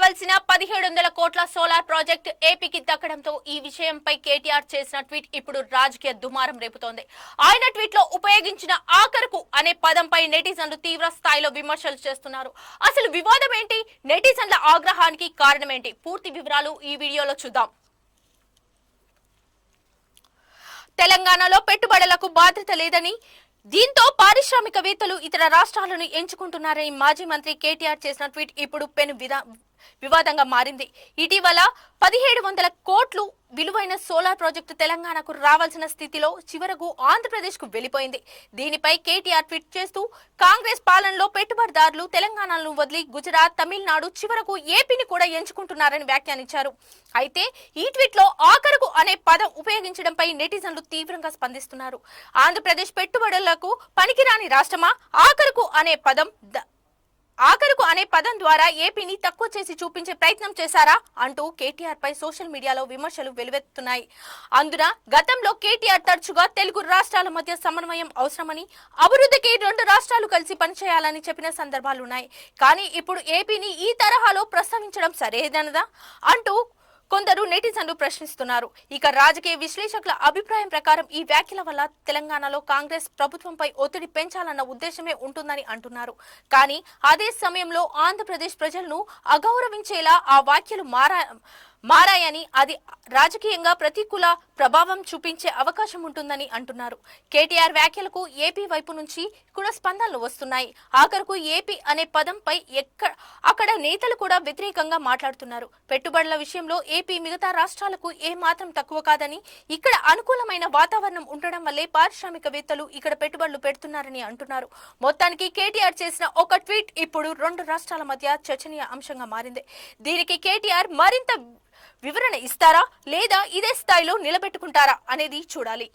రావాల్సిన 1700 కోట్ల solar project ఏపీకి దక్కడంతో ఈ విషయంపై కేటీఆర్ చేసిన ట్వీట్ ఇప్పుడు రాజకీయ దుమారం రేపుతోంది. ఆయన ట్వీట్ లో ఉపయోగించిన ఆఖరుకు అనే పదంపై నెటిజన్లు తీవ్ర స్థాయిలో విమర్శలు చేస్తున్నారు. అసలు వివాదం ఏంటి? నెటిజన్ల ఆగ్రహానికి కారణం ఏంటి? పూర్తి వివరాలు ఈ వీడియోలో చూద్దాం. తెలంగాణలో పెట్టుబడులకు బాధ్యత లేదని, దీంతో పారిశ్రామికవేత్తలు ఇతర రాష్ట్రాలను ఎంచుకుంటున్నారని మాజీ మంత్రి కేటీఆర్ చేసిన ట్వీట్ ఇప్పుడు పెను వివాదంగా మారింది. ఇటీవల 1700 కోట్లు విలువైన సోలార్ ప్రాజెక్టు తెలంగాణకు రావాల్సిన స్థితిలో చివరకు ఆంధ్రప్రదేశ్ కు వెళ్లిపోయింది. దీనిపై కేటీఆర్ ట్వీట్ చేస్తూ కాంగ్రెస్ పాలనలో పెట్టుబడిదారులు తెలంగాణను వదిలి గుజరాత్, తమిళనాడు, చివరకు ఏపీని కూడా ఎంచుకుంటున్నారని వ్యాఖ్యానించారు. అయితే ఈ ట్వీట్ లో ఆఖరుకు అనే పదం ఉపయోగించడంపై నెటిజన్లు తీవ్రంగా స్పందిస్తున్నారు. ఆంధ్రప్రదేశ్ పెట్టుబడులకు పనికిరాని రాష్ట్రమా? ఆఖరుకు అనే పదం ద్వారా ఏపీని తక్కువ చేసి చూపించే ప్రయత్నం చేశారా అంటూ కేటీఆర్ పై సోషల్ మీడియాలో విమర్శలు వెలువెత్తుతున్నాయి. అందున గతంలో కేటీఆర్ తరచుగా తెలుగు రాష్ట్రాల మధ్య సమన్వయం అవసరమని, అభివృద్ధికి 2 రాష్ట్రాలు కలిసి పనిచేయాలని చెప్పిన సందర్భాలున్నాయి. కానీ ఇప్పుడు ఏపీని ఈ తరహాలో ప్రస్తావించడం సరేనదా అంటూ కొందరు నెటిజన్లు ప్రశ్నిస్తున్నారు. ఇక రాజకీయ విశ్లేషకుల అభిప్రాయం ప్రకారం ఈ వ్యాఖ్యల వల్ల తెలంగాణలో కాంగ్రెస్ ప్రభుత్వంపై ఒత్తిడి పెంచాలన్న ఉద్దేశమే ఉంటుందని అంటున్నారు. కానీ అదే సమయంలో ఆంధ్రప్రదేశ్ ప్రజలను అగౌరవించేలా ఆ వ్యాఖ్యలు మారాయని, అది రాజకీయంగా ప్రతికూల ప్రభావం చూపించే అవకాశం ఉంటుందని అంటున్నారు. కేటీఆర్ వ్యాఖ్యలకు ఏపీ వైపు నుంచి కూడా స్పందనలు వస్తున్నాయి. ఆఖరుకు ఏపీ అనే పదంపై అక్కడ నేతలు కూడా వ్యతిరేకంగా మాట్లాడుతున్నారు. పెట్టుబడుల విషయంలో ఏపీ మిగతా రాష్ట్రాలకు ఏమాత్రం తక్కువ కాదని, ఇక్కడ అనుకూలమైన వాతావరణం ఉండడం వల్లే పారిశ్రామికవేత్తలు ఇక్కడ పెట్టుబడులు పెడుతున్నారని అంటున్నారు. మొత్తానికి కేటీఆర్ చేసిన ఒక ట్వీట్ ఇప్పుడు 2 రాష్ట్రాల మధ్య చర్చనీయ అంశంగా మారింది. దీనికి కేటీఆర్ మరింత వివరణ ఇస్తారా లేదా ఇదే స్థాయిలో నిలబెట్టుకుంటారా అనేది చూడాలి.